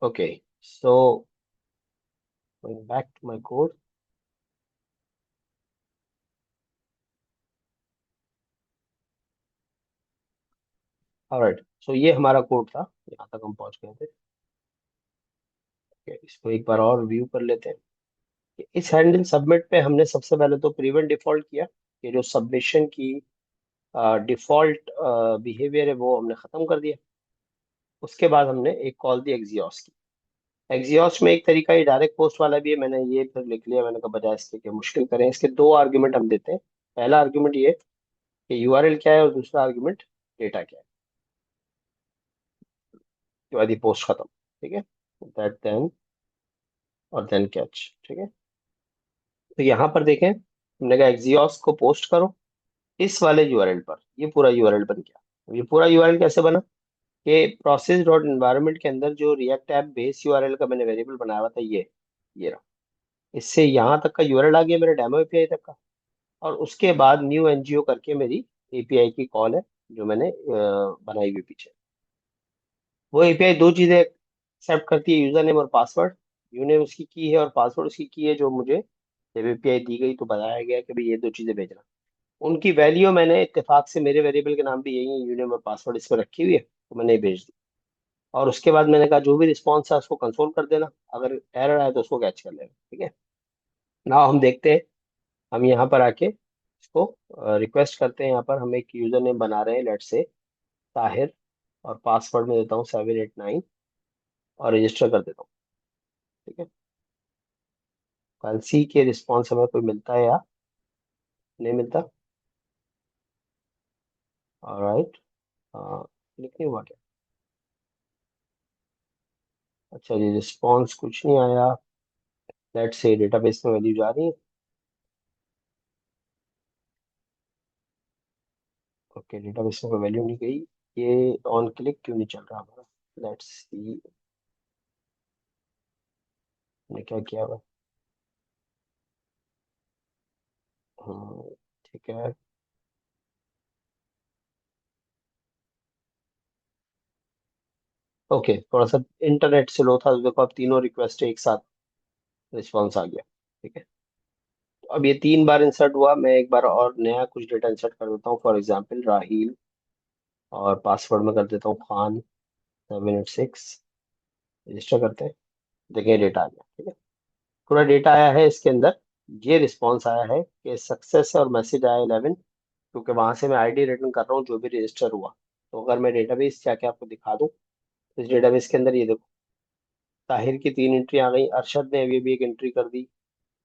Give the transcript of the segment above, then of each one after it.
Okay, so going back to my code. Alright, so ये हमारा code था, यहाँ तक हम पहुंच गए थे। Okay, इसको एक बार और व्यू कर लेते हैं कि इस हैंडल सबमिट पे हमने सबसे पहले तो प्रिवेंट डिफॉल्ट किया, कि जो सबमिशन की डिफॉल्ट बिहेवियर है वो हमने खत्म कर दिया। उसके बाद हमने एक कॉल दी एग्जियोस की। एग्जियोस में एक तरीका ये डायरेक्ट पोस्ट वाला भी है, मैंने ये फिर लिख लिया, मैंने कहा बजाय इसके कि मुश्किल करें, इसके दो आर्ग्यूमेंट हम देते हैं। पहला आर्ग्यूमेंट ये कि यूआरएल क्या है, और दूसरा आर्ग्यूमेंट डेटा क्या है। उसके बाद ये पोस्ट खत्म। ठीक है, दैट देन और देन कैच। ठीक है, तो यहाँ पर देखें, हमने कहा एक्सियोस को पोस्ट करो इस वाले यूआरएल पर। ये पूरा यूआरएल बन गया। अब ये पूरा यूआरएल कैसे बना कि प्रोसेस डॉट एनवायरनमेंट के अंदर जो रिएक्ट ऐप बेस यूआरएल का मैंने वेरिएबल बनाया हुआ था, ये रहा। इससे यहाँ तक का यूआरएल आ गया मेरे डेमो एपीआई तक का। और उसके बाद न्यू एनजीओ करके मेरी एपीआई की कॉल है, जो मैंने बनाई हुई पीछे। वो एपीआई दो चीजें एक्सेप्ट करती है, यूजर नेम और पासवर्ड। यूनेम उसकी की है और पासवर्ड उसकी की है, जो मुझे जब एपीआई दी गई तो बताया गया कि भाई ये दो चीजें भेजना। उनकी वैल्यू मैंने इत्तेफाक से, मेरे वेरिएबल के नाम भी यही है, यूनेम और पासवर्ड इसमें रखी हुई है, तो मैंने ये भेज दी। और उसके बाद मैंने कहा जो भी रिस्पॉन्स है उसको कंसोल कर देना, अगर एरर आए तो उसको कैच कर लेना। ठीक है, ना हम देखते हैं। हम यहाँ पर आके इसको रिक्वेस्ट करते हैं। यहाँ पर हम एक यूजर नेम बना रहे हैं, लेट से ताहिर, और पासवर्ड में देता हूँ 789, और रजिस्टर कर देता हूँ। ठीक है, कल सी के रिस्पॉन्स हमें कोई मिलता है या नहीं मिलता। ऑलराइट, क्लिक नहीं हुआ क्या? अच्छा जी, रिस्पॉन्स कुछ नहीं आया। लेट से डेटाबेस में वैल्यू जा रही है। ओके, डेटाबेस में कोई वैल्यू नहीं गई। ये ऑन क्लिक क्यों नहीं चल रहा हमारा? लेट्स सी, ने क्या किया हुआ। ठीक है। ओके, थोड़ा सा इंटरनेट स्लो था, तो देखो अब तीनों रिक्वेस्ट एक साथ रिस्पॉन्स आ गया। ठीक है, तो अब ये तीन बार इंसर्ट हुआ। मैं एक बार और नया कुछ डेटा इंसर्ट कर देता हूँ, फॉर एग्जांपल राहील, और पासवर्ड में कर देता हूँ खान 786। रजिस्टर करते हैं, देखिए डेटा आ गया। ठीक है, पूरा डेटा आया है इसके अंदर। ये रिस्पॉन्स आया है कि सक्सेस है, और मैसेज आया 11, क्योंकि वहां से मैं आईडी रिटर्न कर रहा हूँ जो भी रजिस्टर हुआ। तो अगर मैं डेटाबेस जाके आपको दिखा दूँ, तो इस डेटाबेस के अंदर ये देखो, ताहिर की 3 एंट्री आ गई, अरशद ने अभी भी एक एंट्री कर दी,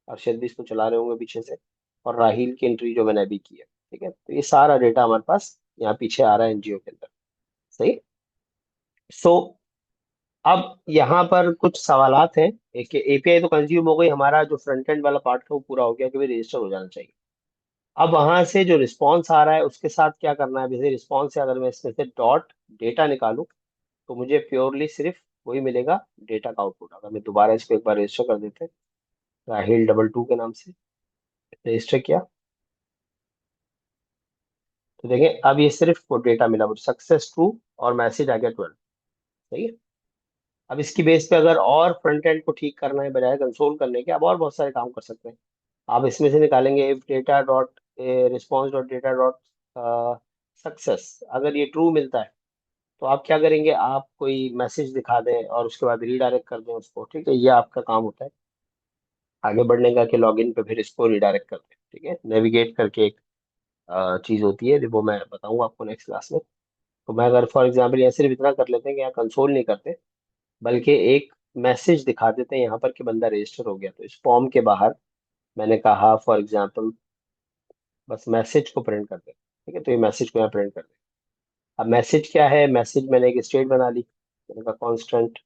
अरशद भी इसको चला रहे होंगे पीछे से, और राहील की एंट्री जो मैंने अभी की है। ठीक है, तो ये सारा डेटा हमारे पास यहाँ पीछे आ रहा है एनजीओ के अंदर। सही। सो अब यहाँ पर कुछ सवालात हैं। एक एपीआई तो कंज्यूम हो गई, हमारा जो फ्रंट एंड वाला पार्ट था वो पूरा हो गया कि भाई रजिस्टर हो जाना चाहिए। अब वहां से जो रिस्पॉन्स आ रहा है उसके साथ क्या करना है? जैसे रिस्पॉन्स से अगर मैं इसमें से डॉट डेटा निकालूं, तो मुझे प्योरली सिर्फ वही मिलेगा, डेटा का आउटपुट। अगर मैं दोबारा इसको एक बार रजिस्टर कर देते हैं, राहिल 22 के नाम से रजिस्टर किया, तो देखें अब ये सिर्फ वो डेटा मिला मुझे, सक्सेस ट्रू, और मैसेज आ गया 12। सही है। अब इसकी बेस पे अगर और फ्रंट एंड को ठीक करना है, बजाय कंसोल करने के, अब और बहुत सारे काम कर सकते हैं। आप इसमें से निकालेंगे if data dot response dot data dot success, अगर ये ट्रू मिलता है, तो आप क्या करेंगे? आप कोई मैसेज दिखा दें और उसके बाद रीडायरेक्ट कर दें उसको। ठीक है, ये आपका काम होता है आगे बढ़ने का, कि लॉगिन पे फिर इसको रीडायरेक्ट कर दें। ठीक है, नेविगेट करके एक चीज होती है, वो मैं बताऊंगा आपको नेक्स्ट क्लास में। तो मैं अगर फॉर एग्जाम्पल यहाँ सिर्फ इतना कर लेते हैं कि यहाँ कंसोल नहीं करते, बल्कि एक मैसेज दिखा देते हैं यहाँ पर कि बंदा रजिस्टर हो गया, तो इस फॉर्म के बाहर मैंने कहा फॉर एग्जाम्पल बस मैसेज को प्रिंट कर दे। ठीक है, तो ये मैसेज को यहाँ प्रिंट कर दे। अब मैसेज क्या है? मैसेज मैंने एक स्टेट बना ली, मैंने कहा कॉन्स्टेंट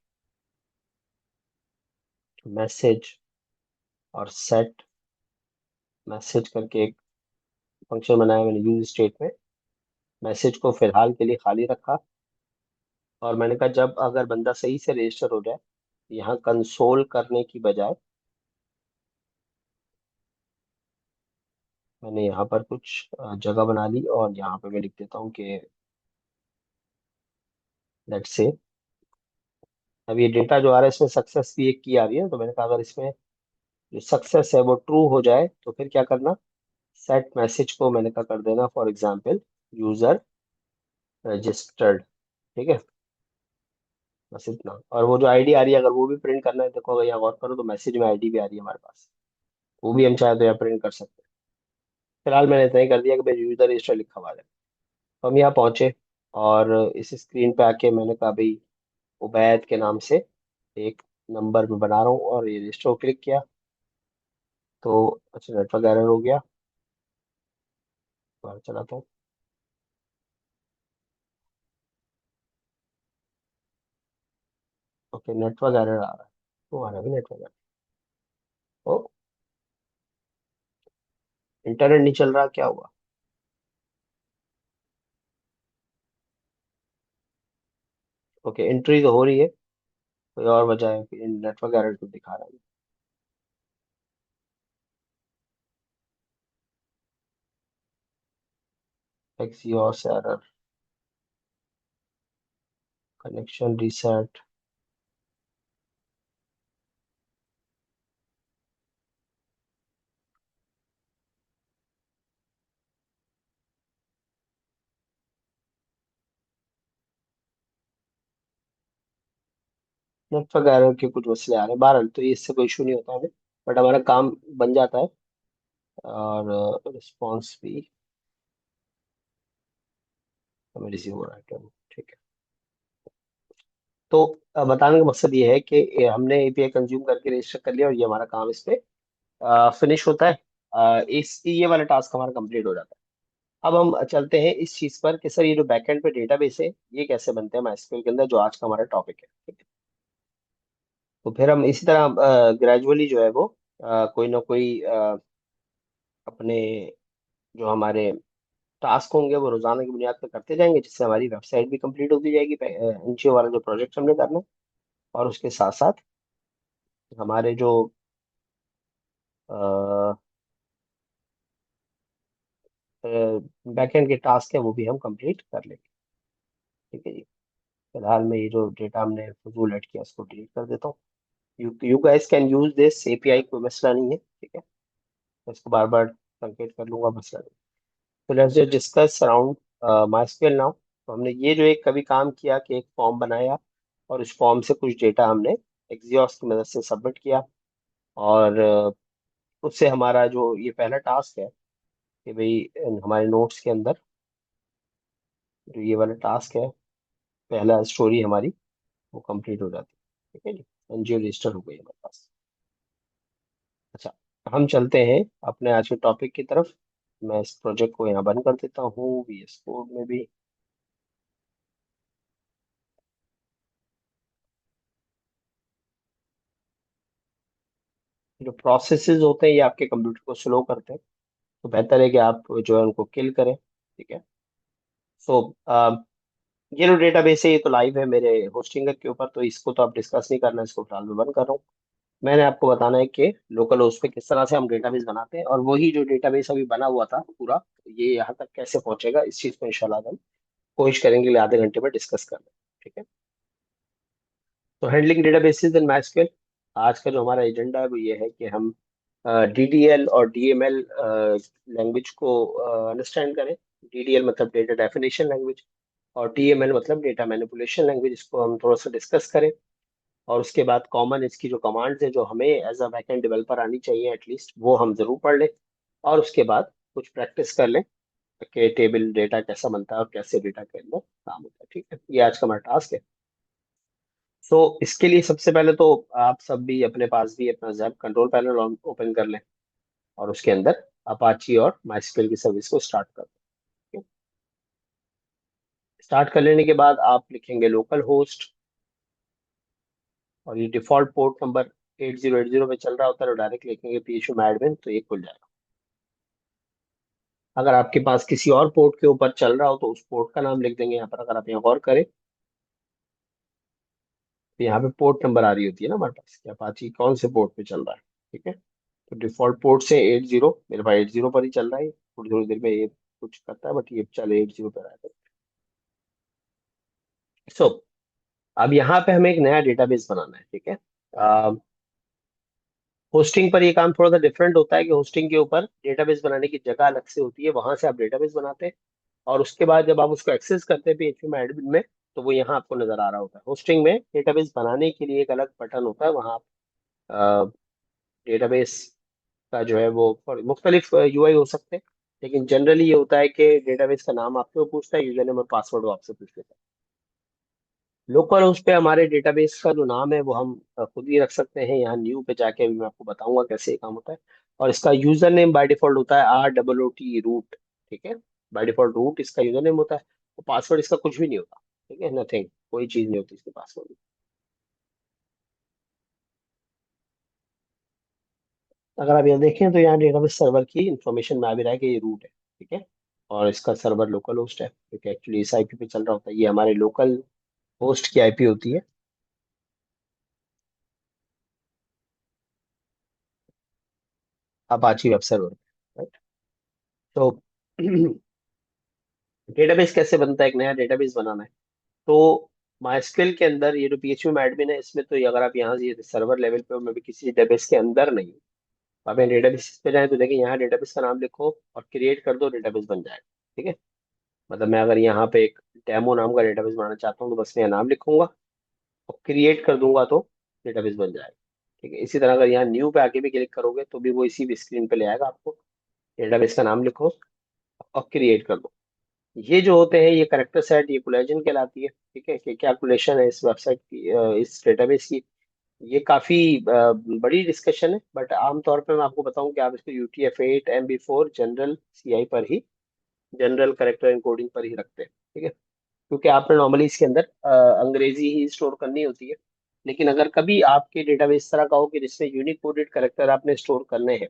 मैसेज, और सेट मैसेज करके एक फंक्शन बनाया मैंने यूज स्टेट में। मैसेज को फिलहाल के लिए खाली रखा, और मैंने कहा जब अगर बंदा सही से रजिस्टर हो जाए, यहाँ कंसोल करने की बजाय मैंने यहाँ पर कुछ जगह बना ली, और यहाँ पे मैं लिख देता हूँ कि लेट्स से अब ये डेटा जो आ रहा है इसमें सक्सेस भी एक की आ रही है, तो मैंने कहा अगर इसमें जो सक्सेस है वो ट्रू हो जाए तो फिर क्या करना, सेट मैसेज को मैंने कहा कर देना फॉर एग्जाम्पल यूजर रजिस्टर्ड। ठीक है, बस इतना। और वो जो आईडी आ रही है अगर वो भी प्रिंट करना है, देखो अगर यहाँ गौर करो तो मैसेज में आईडी भी आ रही है हमारे पास, वो भी हम चाहे तो यहाँ प्रिंट कर सकते हैं। फिलहाल मैंने इतना ही कर दिया कि भाई यूजर रजिस्टर लिखा हुआ है। तो हम यहाँ पहुंचे और इस स्क्रीन पे आके मैंने कहा भाई उबैद के नाम से एक नंबर में बना रहा हूँ और ये रजिस्टर को क्लिक किया तो अच्छा नेटवर्क एरर हो गया। दोबारा चलाता हूँ। ओके नेटवर्क एरर आ रहा है, तुम्हारा भी नेटवर्क एरर। ओ, इंटरनेट नहीं चल रहा, क्या हुआ? ओके एंट्री तो हो रही है, कोई और वजह है कि नेटवर्क एरर तो दिखा रहा है। Axios error, connection reset. Network error के कुछ मसले आ रहे हैं, बहरहाल तो ये इससे कोई इशू नहीं होता हमें, बट हमारा काम बन जाता है। और रिस्पॉन्स भी हमें रिसीव हो रहा है क्या? ठीक है। तो बताने का मकसद ये है कि हमने एपीआई कंज्यूम करके रजिस्टर कर लिया और ये हमारा काम इस पे फिनिश होता है। इस ये वाला टास्क हमारा कंप्लीट हो जाता है। अब हम चलते हैं इस चीज पर कि सर ये जो बैकएंड पे डेटाबेस है ये कैसे बनते हैं MySQL के अंदर, जो आज का हमारा टॉपिक है। ठीक है, तो फिर हम इसी तरह ग्रेजुअली जो है वो कोई ना कोई अपने जो हमारे टास्क होंगे वो रोजाना की बुनियाद पर करते जाएंगे, जिससे हमारी वेबसाइट भी कंप्लीट होती जाएगी एनजीओ वाला जो प्रोजेक्ट हमने करना है। और उसके साथ साथ हमारे जो बैकएंड के टास्क है वो भी हम कंप्लीट कर लेंगे। ठीक है जी। फिलहाल मैं ये जो डेटा हमने फजूल ऐड किया उसको डिलीट कर देता हूँ। You guys can use this API, कोई मसला नहीं है। ठीक है, मैं इसको बार बार संकेत कर लूंगा, मसला नहीं। तो let's just discuss around MySQL now. तो हमने ये जो एक कभी काम किया कि एक फॉर्म बनाया और उस फॉर्म से कुछ डेटा हमने एक्सियोस की मदद से सबमिट किया। और उससे हमारा जो ये पहला टास्क है कि भाई हमारे नोट्स के अंदर जो ये वाला टास्क है, पहला स्टोरी हमारी वो कंप्लीट हो जाती है। ठीक है जी, एनजीओ रजिस्टर हो गई हमारे पास। अच्छा, हम चलते हैं अपने आज के टॉपिक की तरफ। मैं इस प्रोजेक्ट को यहाँ बंद कर देता हूँ VS कोड में भी। जो प्रोसेसेस होते हैं ये आपके कंप्यूटर को स्लो करते हैं, तो बेहतर है कि आप जो है उनको किल करें। ठीक है। सो ये जो डेटाबेस है ये तो लाइव है मेरे होस्टिंगर के ऊपर, तो इसको तो आप डिस्कस नहीं करना, इसको फिलहाल मैं बंद कर रहा हूँ। मैंने आपको बताना है कि लोकल होस्ट पे किस तरह से हम डेटाबेस बनाते हैं, और वही जो डेटाबेस अभी बना हुआ था पूरा, ये यहाँ तक कैसे पहुंचेगा इस चीज को इंशाल्लाह हम कोशिश करेंगे कि आधे घंटे में डिस्कस कर लें। ठीक है। तो हैंडलिंग डेटाबेसेस इन MySQL, आज का जो हमारा एजेंडा है वो ये है कि हम DDL और DML लैंग्वेज को अंडरस्टैंड करें। DDL मतलब डेटा डेफिनेशन लैंग्वेज, और DML मतलब डेटा मैनिपुलेशन लैंग्वेज, इसको हम थोड़ा सा डिस्कस करें। और उसके बाद कॉमन इसकी जो कमांड्स है जो हमें एज अ बैकएंड डेवलपर आनी चाहिए एटलीस्ट, वो हम जरूर पढ़ लें। और उसके बाद कुछ प्रैक्टिस कर लें कि टेबल डेटा कैसा बनता है और कैसे डेटा के अंदर काम होता है। ठीक है, ये आज का हमारा टास्क है। तो इसके लिए सबसे पहले तो आप सब भी अपने पास भी अपना जैप कंट्रोल पैनल ओपन कर लें और उसके अंदर अपाची और माइस्क्वेल की सर्विस को स्टार्ट कर दें। स्टार्ट कर लेने के बाद आप लिखेंगे लोकल होस्ट, और ये डिफॉल्ट पोर्ट नंबर 8080 पे चल रहा होता है, तो डायरेक्ट लिखेंगे phum admin तो ये खुल जाएगा। अगर आपके पास किसी और पोर्ट के ऊपर चल रहा हो तो उस पोर्ट का नाम लिख देंगे यहाँ पर। अगर आप यहाँ गौर करें तो यहाँ पे पोर्ट नंबर आ रही होती है ना हमारे पास कि अपाची कौन से पोर्ट पे चल रहा है। ठीक है, तो डिफॉल्ट पोर्ट से 80, मेरे पास 80 पर ही चल रहा है। थोड़ी थोड़ी देर में ये कुछ करता है बट ये चल 80 पे रहा है। सो अब यहाँ पे हमें एक नया डेटाबेस बनाना है, ठीक है। होस्टिंग पर ये काम थोड़ा सा डिफरेंट होता है कि होस्टिंग के ऊपर डेटाबेस बनाने की जगह अलग से होती है, वहां से आप डेटाबेस बनाते हैं, और उसके बाद जब आप उसको एक्सेस करते हैं पीएचपी में एडमिन में, तो वो यहाँ आपको नजर आ रहा होता है। होस्टिंग में डेटाबेस बनाने के लिए एक अलग बटन होता है, वहाँ आप डेटाबेस का जो है वो मुख्तलिफ यूआई हो सकते हैं, लेकिन जनरली ये होता है कि डेटाबेस का नाम आपसे वो पूछता है, यूजर नेम और पासवर्ड वो आपसे पूछ लेता है। लोकल होस्ट पे हमारे डेटाबेस का जो नाम है वो हम खुद ही रख सकते हैं। यहाँ न्यू पे जाके अभी मैं आपको बताऊंगा कैसे ये काम होता है। और इसका यूजर नेम बाय डिफॉल्ट होता है ROOT रूट, ठीक है। बाय डिफॉल्ट रूट इसका यूजर नेम होता है, तो पासवर्ड इसका कुछ भी नहीं होता, ठीक है, नथिंग, कोई चीज नहीं होती इसके पासवर्ड में। अगर आप यहाँ देखें तो यहाँ डेटाबेस सर्वर की इंफॉर्मेशन में आ भी रहा है कि ये रूट है, ठीक है। और इसका सर्वर लोकल होस्ट है, क्योंकि एक्चुअली इस आईपी पे चल रहा होता है, ये हमारे लोकल होस्ट की आईपी होती है, अपाची वेब सर्वर, राइट। तो डेटाबेस कैसे बनता है, एक नया डेटाबेस बनाना है तो माइस्क्वेल के अंदर ये जो पीएचपी में एडमिन है, इसमें तो ये अगर आप यहाँ से ये सर्वर लेवल पे हो, मैं भी किसी डेटाबेस के अंदर नहीं हूँ, आप यहाँ डेटाबेस पे जाए तो देखिए यहाँ डेटाबेस का नाम लिखो और क्रिएट कर दो, डेटाबेस बन जाएगा, ठीक है। मतलब मैं अगर यहाँ पे एक डेमो नाम का डेटाबेस बनाना चाहता हूँ तो बस मैं यहाँ नाम लिखूंगा और क्रिएट कर दूंगा तो डेटाबेस बन जाएगा, ठीक है। इसी तरह अगर यहाँ न्यू पे आके भी क्लिक करोगे तो भी वो इसी भी स्क्रीन पे ले आएगा आपको, डेटाबेस का नाम लिखो और क्रिएट कर दो। ये जो होते हैं ये करेक्टर सेट, ये कोलेजन कहलाती है, ठीक है, कि क्या कोलेशन है इस वेबसाइट की, इस डेटाबेस की। ये काफी बड़ी डिस्कशन है, बट आमतौर पे मैं आपको बताऊं कि आप इसको UTF-8 MB4 जनरल CI पर ही, जनरल करेक्टर एनकोडिंग पर ही रखते हैं, ठीक है। क्योंकि आपने नॉर्मली इसके अंदर अंग्रेजी ही स्टोर करनी होती है। लेकिन अगर कभी आपके डेटाबेस इस तरह का हो कि जिसमें यूनिक कोडेड करेक्टर आपने स्टोर करने हैं,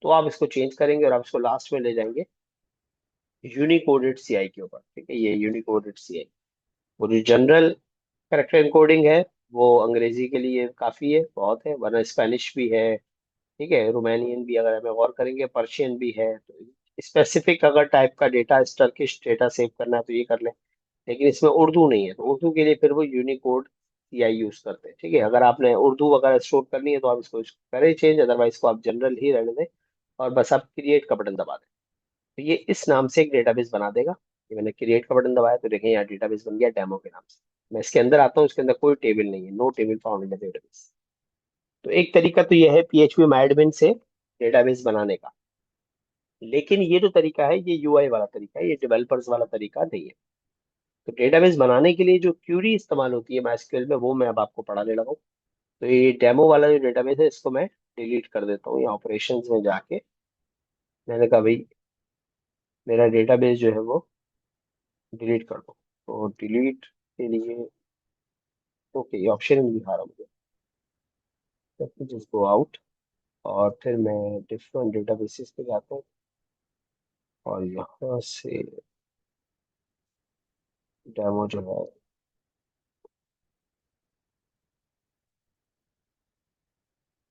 तो आप इसको चेंज करेंगे और आप इसको लास्ट में ले जाएंगे यूनिकोडेड CI के ऊपर, ठीक है। ये यूनिकोडेड CI, वो जो जनरल करेक्टर एनकोडिंग है वो अंग्रेजी के लिए काफी है, बहुत है, वरना स्पेनिश भी है, ठीक है, रोमानियन भी, अगर हमें गौर करेंगे पर्शियन भी है। तो स्पेसिफिक अगर टाइप का डेटा, टर्किश डेटा सेव करना है तो ये कर लें। लेकिन इसमें उर्दू नहीं है, तो उर्दू के लिए फिर वो यूनिकोड CI यूज करते हैं, ठीक है। अगर आपने उर्दू वगैरह स्टोर करनी है तो आप इसको करें चेंज, अदरवाइज को आप जनरल ही रहने दें और बस आप क्रिएट का बटन दबा दें, तो ये इस नाम से एक डेटाबेस बना देगा। ये मैंने क्रिएट का बटन दबाया तो देखें यहाँ डेटाबेस बन गया डेमो के नाम से। मैं इसके अंदर आता हूँ, इसके अंदर कोई टेबल नहीं है, no table found in the database. तो एक तरीका तो यह है PHP मैडमिन से डेटाबेस बनाने का। लेकिन ये जो तरीका है ये UI वाला तरीका है, ये डेवलपर्स वाला तरीका नहीं है। तो डेटाबेस बनाने के लिए जो क्यूरी इस्तेमाल होती है MySQL में, वो मैं अब आपको पढ़ाने लगा हूँ। तो ये डेमो वाला जो डेटाबेस है इसको मैं डिलीट कर देता हूँ, या ऑपरेशंस में जाके मैंने कहा भाई मेरा डेटाबेस जो है वो डिलीट कर दो। तो डिलीट के लिए ओके, ये ऑप्शन नहीं दिखा रहा मुझे, जस्ट गो आउट, और फिर मैं डिफरेंट डेटाबेसेस पे जाता हूँ और यहाँ से डेमो जो है,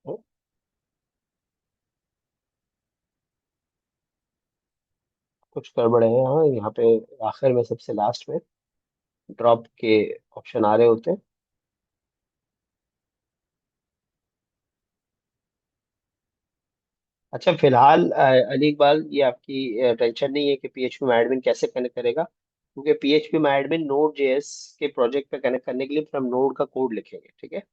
हम्म, कुछ गड़बड़ है यहाँ यहाँ पे। आखिर में सबसे लास्ट में ड्रॉप के ऑप्शन आ रहे होते हैं। अच्छा फिलहाल अली इकबाल, ये आपकी टेंशन नहीं है कि PHP में एडमिन कैसे कनेक्ट करेगा, क्योंकि PHP में एडमिन नोड JS के प्रोजेक्ट पे कनेक्ट करने के लिए फिर हम नोड का कोड लिखेंगे, ठीक है।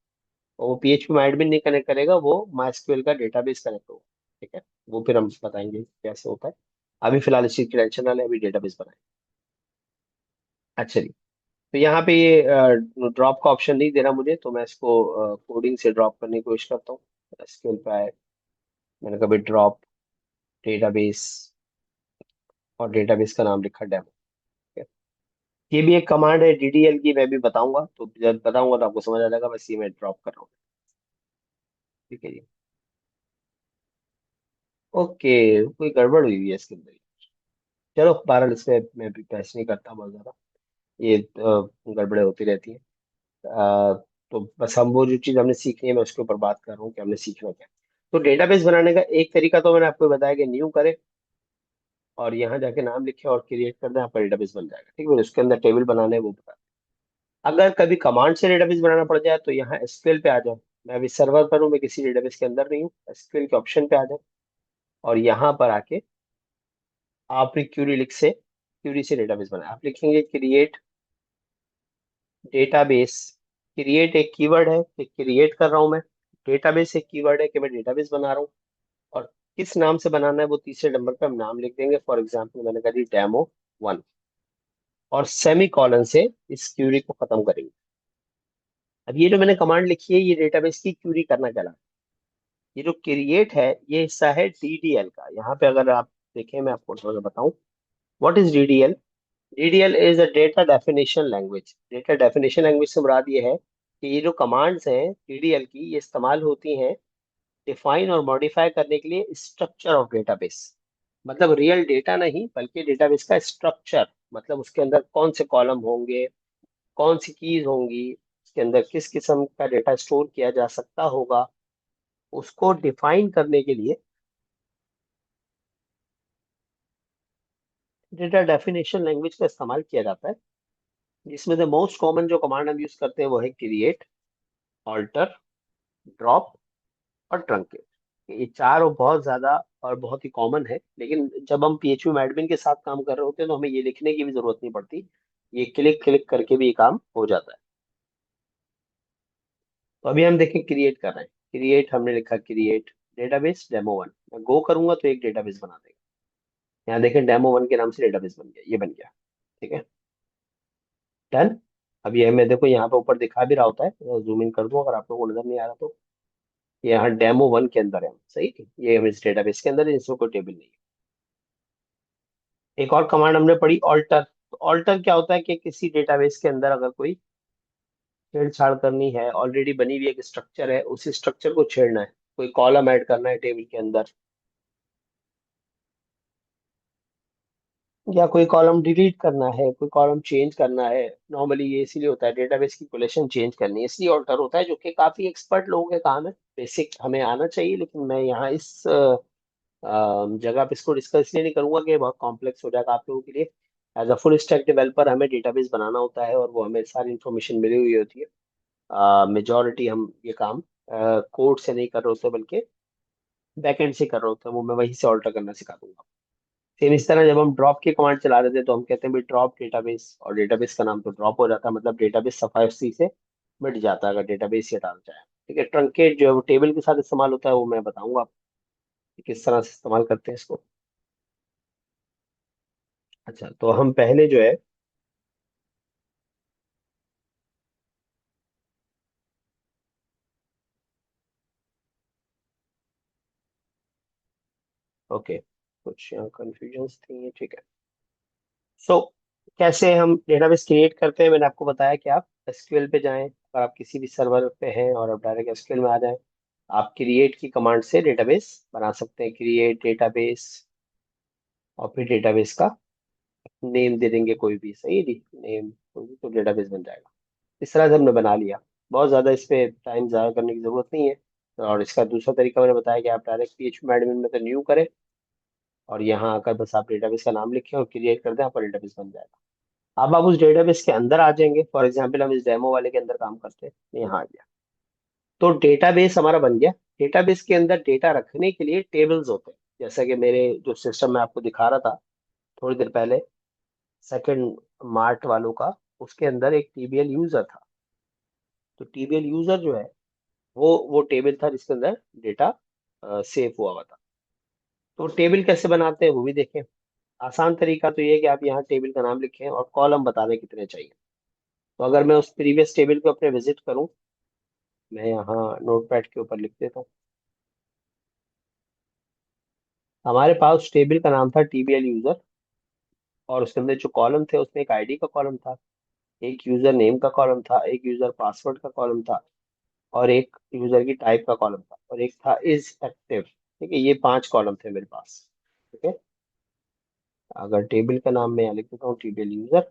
और वो PHP में एडमिन नहीं कनेक्ट करेगा, वो MySQL का डेटाबेस कनेक्ट होगा, ठीक है। वो फिर हम बताएंगे कैसे होता है। अभी फिलहाल इस चीज की टेंशन ना ले, अभी डेटाबेस बनाए। अच्छा जी, तो यहाँ पे ये ड्रॉप का ऑप्शन नहीं दे रहा मुझे, तो मैं इसको कोडिंग से ड्रॉप करने की कोशिश करता हूँ। SQL पे आए, मैंने कभी ड्रॉप डेटाबेस और डेटाबेस का नाम लिखा डेमो। ये भी एक कमांड है DDL की, मैं भी बताऊंगा, तो जब बताऊंगा तो आपको समझ आ जाएगा, बस ये मैं ड्रॉप कर रहा हूँ, ठीक है जी। ओके, कोई गड़बड़ हुई है इसके अंदर। चलो बहरहाल इसमें मैं भी बहस नहीं करता बहुत ज्यादा, ये गड़बड़े होती रहती है। तो बस हम वो जो चीज़ हमने सीखनी है मैं उसके ऊपर बात कर रहा हूँ कि हमने सीखना क्या है। तो डेटाबेस बनाने का एक तरीका तो मैंने आपको बताया कि न्यू करें और यहाँ जाके नाम लिखे और क्रिएट कर दें, आपका डेटाबेस बन जाएगा, ठीक है। फिर उसके अंदर टेबल बनाने हैं वो बता दें। अगर कभी कमांड से डेटाबेस बनाना पड़ जाए तो यहाँ एसक्यूएल पे आ जाओ। मैं अभी सर्वर पर हूँ, मैं किसी डेटाबेस के अंदर नहीं हूँ, एसक्यूएल के ऑप्शन पे आ जाओ और यहाँ पर आके आपने क्यूरी से डेटाबेस बनाया, आप लिखेंगे क्रिएट डेटाबेस। क्रिएट एक कीवर्ड है कि क्रिएट कर रहा हूं मैं, डेटाबेस एक कीवर्ड है कि मैं डेटाबेस बना रहा हूँ। और किस नाम से बनाना है वो तीसरे नंबर पे हम नाम लिख देंगे। फॉर एग्जाम्पल मैंने कहा दी डेमो 1 और सेमी कॉलन से इस क्यूरी को खत्म करेंगे। अब ये जो मैंने कमांड लिखी है ये डेटाबेस की क्यूरी करना कहलाता है। ये जो क्रिएट है ये हिस्सा है डीडीएल का। यहाँ पे अगर आप देखें, मैं आपको थोड़ा सा बताऊं what is DDL. DDL is a data definition language. Data definition language से मुराद ये है कि ये जो कमांड्स हैं डीडीएल की, ये इस्तेमाल होती हैं डिफाइन और मॉडिफाई करने के लिए स्ट्रक्चर ऑफ डेटाबेस। मतलब रियल डेटा नहीं बल्कि डेटाबेस का स्ट्रक्चर, मतलब उसके अंदर कौन से कॉलम होंगे, कौन सी कीज होंगी, उसके अंदर किस किस्म का डेटा स्टोर किया जा सकता होगा, उसको डिफाइन करने के लिए डेटा डेफिनेशन लैंग्वेज का इस्तेमाल किया जाता है। जिसमें से मोस्ट कॉमन जो कमांड हम यूज करते हैं वो है क्रिएट, ऑल्टर, ड्रॉप और ट्रंकेट। ये चार बहुत ज्यादा और बहुत ही कॉमन है, लेकिन जब हम पीएचपी में एडमिन के साथ काम कर रहे होते हैं तो हमें ये लिखने की भी जरूरत नहीं पड़ती। ये क्लिक क्लिक करके भी ये काम हो जाता है। तो अभी हम देखें क्रिएट कर रहे हैं। क्रिएट हमने लिखा क्रिएट डेटाबेस डेमो 1, मैं गो करूंगा तो एक डेटाबेस बना देगा। यहाँ देखें डेमो 1 के नाम से डेटाबेस बन गया, ये बन गया। ठीक है, डन। अब ये मैं देखो यहाँ पे ऊपर दिखा भी रहा होता है, जूम इन कर दूं अगर आप लोगों को नजर नहीं आ रहा तो। ये यहाँ डेमो 1 के अंदर है हम, सही। ये हम इस डेटाबेस के अंदर है जिसमें कोई टेबल नहीं है। एक और कमांड हमने पढ़ी ऑल्टर। तो ऑल्टर क्या होता है कि किसी डेटाबेस के अंदर अगर कोई छेड़छाड़ करनी है, ऑलरेडी बनी हुई एक स्ट्रक्चर है उसी स्ट्रक्चर को छेड़ना है, कोई कॉलम ऐड करना है टेबल के अंदर, या कोई कॉलम डिलीट करना है, कोई कॉलम चेंज करना है। नॉर्मली ये इसीलिए होता है, डेटाबेस की कोलेक्शन चेंज करनी है इसलिए ऑल्टर होता है, जो कि काफी एक्सपर्ट लोगों के काम है। बेसिक हमें आना चाहिए, लेकिन मैं यहाँ इस जगह पे इसको डिस्कस इसलिए नहीं करूंगा कि बहुत कॉम्प्लेक्स हो जाएगा आप लोगों के लिए। As a full stack developer हमें डेटाबेस बनाना होता है और वो हमें सारी इन्फॉर्मेशन मिली हुई होती है। मेजोरिटी हम ये काम कोड से नहीं कर रहे होते बल्कि बैकएंड से कर रहे होते हैं, वो मैं वहीं से ऑल्टर करना सिखा दूंगा। सेम इस तरह जब हम ड्रॉप की कमांड चला रहे थे तो हम कहते हैं भाई ड्रॉप डेटाबेस, और डेटाबेस का नाम तो ड्रॉप हो जाता है, मतलब डेटाबेस सफाई से मिट जाता है अगर डेटाबेस ही हटाना चाहे। ठीक है, ट्रंकेट जो टेबल के साथ इस्तेमाल होता है वो मैं बताऊंगा आपको कि किस तरह से इस्तेमाल करते हैं इसको। अच्छा, तो हम पहले जो है, ओके, कुछ यहाँ कंफ्यूजन थी, ठीक है। सो कैसे हम डेटाबेस क्रिएट करते हैं, मैंने आपको बताया कि आप एसक्यूएल पे जाएं, अगर आप किसी भी सर्वर पे हैं और आप डायरेक्ट एसक्यूएल में आ जाएं, आप क्रिएट की कमांड से डेटाबेस बना सकते हैं। क्रिएट डेटाबेस और फिर डेटाबेस का नेम दे देंगे कोई भी, सही है जी, नेम कोई भी तो डेटाबेस बन जाएगा। इस तरह से हमने बना लिया। बहुत ज़्यादा इस पे टाइम ज़्यादा करने की ज़रूरत नहीं है। और इसका दूसरा तरीका मैंने बताया कि आप डायरेक्ट पीएचपी एडमिन में तो न्यू करें और यहाँ आकर बस आप डेटाबेस का नाम लिखें और क्रिएट कर दें, आपका डेटाबेस बन जाएगा। अब आप उस डेटाबेस के अंदर आ जाएंगे। फॉर एग्जाम्पल हम इस डेमो वाले के अंदर काम करते हैं, यहाँ आ गया तो डेटाबेस हमारा बन गया। डेटाबेस के अंदर डेटा रखने के लिए टेबल्स होते हैं, जैसा कि मेरे जो सिस्टम में आपको दिखा रहा था थोड़ी देर पहले, सेकंड मार्ट वालों का, उसके अंदर एक टीबीएल यूजर था। तो टीबीएल यूजर जो है वो टेबल था जिसके अंदर डेटा सेव हुआ हुआ था। तो टेबल कैसे बनाते हैं वो भी देखें। आसान तरीका तो ये है कि आप यहाँ टेबल का नाम लिखें और कॉलम बता दें कितने चाहिए। तो अगर मैं उस प्रीवियस टेबल को अपने विजिट करूं, मैं यहाँ नोटपैड के ऊपर लिख देता हूँ। हमारे पास टेबल का नाम था टीबीएल यूजर और उसके अंदर जो कॉलम थे उसमें एक आईडी का कॉलम था, एक यूजर नेम का कॉलम था, एक यूजर पासवर्ड का कॉलम था और एक यूजर की टाइप का कॉलम था और एक था इज एक्टिव। ठीक है, ये 5 कॉलम थे मेरे पास। ठीक है, अगर टेबल का नाम मैं यहाँ लिख देता हूँ टीबीएल यूजर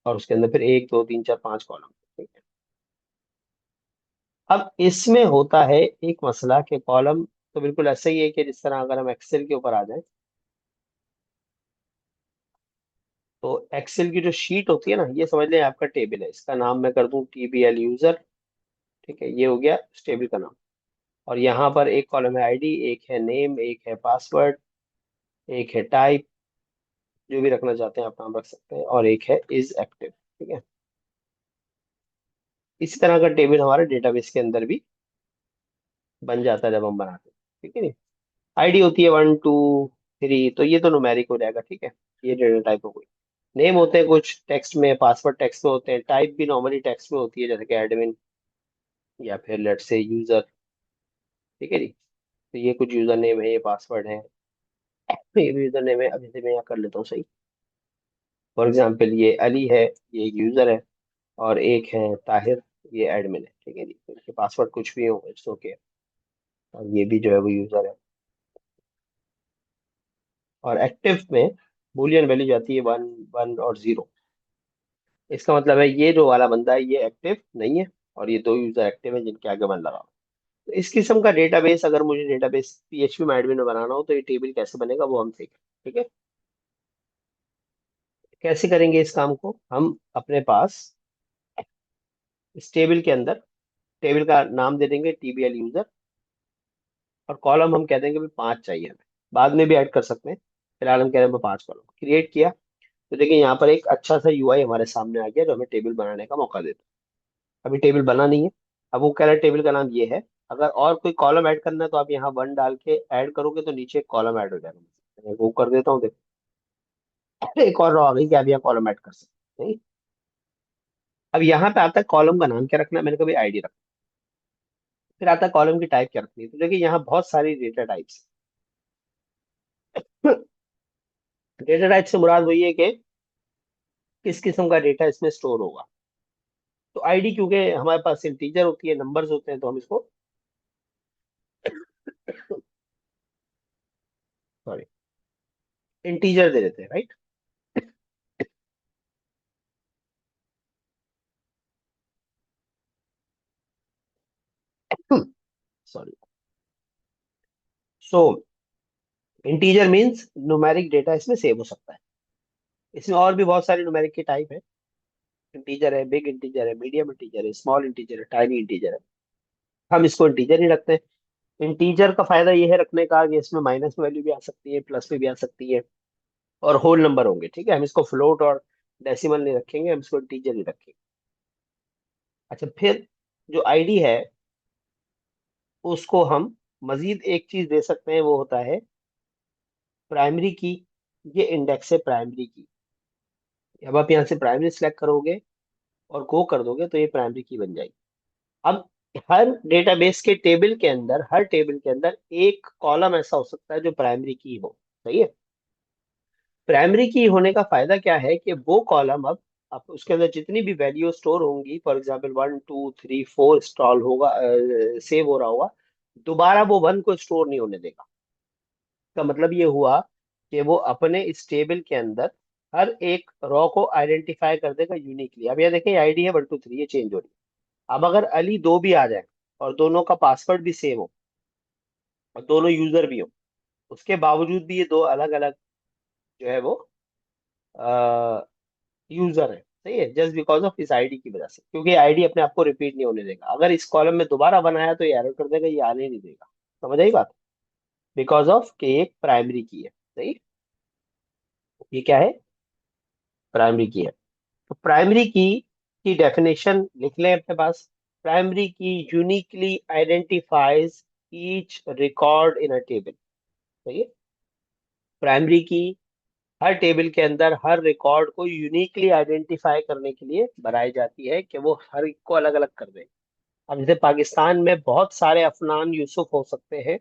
और उसके अंदर फिर 1 2 3 4 5 कॉलम। ठीक है, अब इसमें होता है एक मसला कि कॉलम तो बिल्कुल ऐसा ही है कि जिस तरह अगर हम एक्सेल के ऊपर आ जाए तो एक्सेल की जो शीट होती है ना, ये समझ लें आपका टेबल है, इसका नाम मैं कर दूं TBL यूजर। ठीक है, ये हो गया इस टेबल का नाम। और यहाँ पर एक कॉलम है आईडी, एक है नेम, एक है पासवर्ड, एक है टाइप, जो भी रखना चाहते हैं आप नाम रख सकते हैं, और एक है इज एक्टिव। ठीक है, इसी तरह का टेबल हमारे डेटाबेस के अंदर भी बन जाता है जब हम बनाते हैं। ठीक है नी, आईडी होती है 1 2 3, तो ये तो न्यूमेरिक हो जाएगा। ठीक है, ये डेटा टाइप हो गई। नेम होते हैं कुछ टेक्स्ट में, पासवर्ड टेक्स्ट में होते हैं, टाइप भी नॉर्मली टेक्स्ट में होती है, जैसे कि एडमिन या फिर लेट से यूजर। ठीक है जी, तो ये कुछ यूजर नेम है, ये पासवर्ड है, ये भी यूजर नेम है। अभी से मैं यहाँ कर लेता हूँ सही। फॉर एग्जाम्पल ये अली है, ये एक यूजर है, और एक है ताहिर, ये एडमिन है। ठीक है जी, तो इनके पासवर्ड कुछ भी हो, इट्स ओके। और ये भी जो है वो यूजर है। और एक्टिव में बूलियन वैल्यू जाती है 1 1 और 0। इसका मतलब है ये जो वाला बंदा है ये एक्टिव नहीं है, और ये दो यूजर एक्टिव है जिनके आगे 1 लगा हुआ है। तो इस किस्म का डेटाबेस, अगर मुझे डेटाबेस PHP में एडमिन में बनाना हो तो ये टेबल कैसे बनेगा वो हम सीखें। ठीक है, कैसे करेंगे इस काम को? हम अपने पास इस टेबल के अंदर टेबल का नाम दे देंगे TBL यूजर, और कॉलम हम कह देंगे भी 5 चाहिए हमें। बाद में भी ऐड कर सकते हैं, फिलहाल हम कह रहे हैं 5 कॉलम क्रिएट किया। तो देखिए यहाँ पर एक अच्छा सा UI हमारे सामने आ गया जो हमें टेबल बनाने का मौका देता है। अभी टेबल बना नहीं है, अब वो कह रहा है टेबल का नाम ये है। अगर और कोई कॉलम ऐड करना है तो आप यहाँ 1 डाल के ऐड करोगे तो नीचे एक कॉलम ऐड हो जाएगा। मैं वो कर देता हूँ, देखो एक और रो आ गई कि आप यहाँ कॉलम ऐड कर सकते हैं। नहीं, अब यहाँ पे आता है कॉलम का नाम क्या रखना है, मैंने कभी आईडी रखा। फिर आता है कॉलम की टाइप क्या रखनी है। तो देखिए यहाँ बहुत सारी डेटा टाइप्स। डेटा टाइप से मुराद वही है कि किस किस्म का डेटा इसमें स्टोर होगा। तो आईडी क्योंकि हमारे पास इंटीजर होती है, नंबर्स होते हैं, तो हम इसको सॉरी इंटीजर दे देते हैं, राइट। सॉरी। सो इंटीजर मींस न्यूमेरिक डेटा इसमें सेव हो सकता है। इसमें और भी बहुत सारी न्यूमेरिक की टाइप है। इंटीजर है, बिग इंटीजर है, मीडियम इंटीजर है, स्मॉल इंटीजर है, टाइनी इंटीजर है। हम इसको इंटीजर ही रखते हैं। इंटीजर का फायदा ये है रखने का कि इसमें माइनस में वैल्यू भी आ सकती है, प्लस में भी आ सकती है, और होल नंबर होंगे। ठीक है, हम इसको फ्लोट और डेसिमल नहीं रखेंगे, हम इसको इंटीजर ही रखेंगे। अच्छा, फिर जो आईडी है उसको हम मजीद एक चीज दे सकते हैं, वो होता है प्राइमरी की। ये इंडेक्स है प्राइमरी की। अब आप यहाँ से प्राइमरी सेलेक्ट करोगे और गो कर दोगे तो ये प्राइमरी की बन जाएगी। अब हर डेटाबेस के टेबल के अंदर, हर टेबल के अंदर एक कॉलम ऐसा हो सकता है जो प्राइमरी की हो। सही है, प्राइमरी की होने का फायदा क्या है कि वो कॉलम अब आप उसके अंदर जितनी भी वैल्यू स्टोर होंगी, फॉर एग्जाम्पल 1 2 3 4 स्टॉल होगा, सेव हो रहा होगा, दोबारा वो 1 को स्टोर नहीं होने देगा। का मतलब ये हुआ कि वो अपने इस टेबल के अंदर हर एक रॉ को आइडेंटिफाई कर देगा यूनिकली। अब ये देखें आईडी है 1 2 3, ये चेंज हो रही है। अब अगर अली दो भी आ जाए और दोनों का पासवर्ड भी सेम हो और दोनों यूजर भी हो, उसके बावजूद भी ये दो अलग अलग जो है वो यूजर है। सही है, जस्ट बिकॉज ऑफ इस आईडी की वजह से, क्योंकि आईडी अपने आप को रिपीट नहीं होने देगा। अगर इस कॉलम में दोबारा बनाया तो ये एरर कर देगा, ये आने नहीं देगा। समझ आई बात? बिकॉज ऑफ के एक प्राइमरी की है। सही, ये क्या है? प्राइमरी की है। तो प्राइमरी की डेफिनेशन लिख लें अपने पास। प्राइमरी की uniquely identifies each record in a table. सही है, प्राइमरी की हर टेबल के अंदर हर रिकॉर्ड को यूनिकली आइडेंटिफाई करने के लिए बनाई जाती है कि वो हर एक को अलग अलग कर दे। अब जैसे पाकिस्तान में बहुत सारे अफनान यूसुफ हो सकते हैं,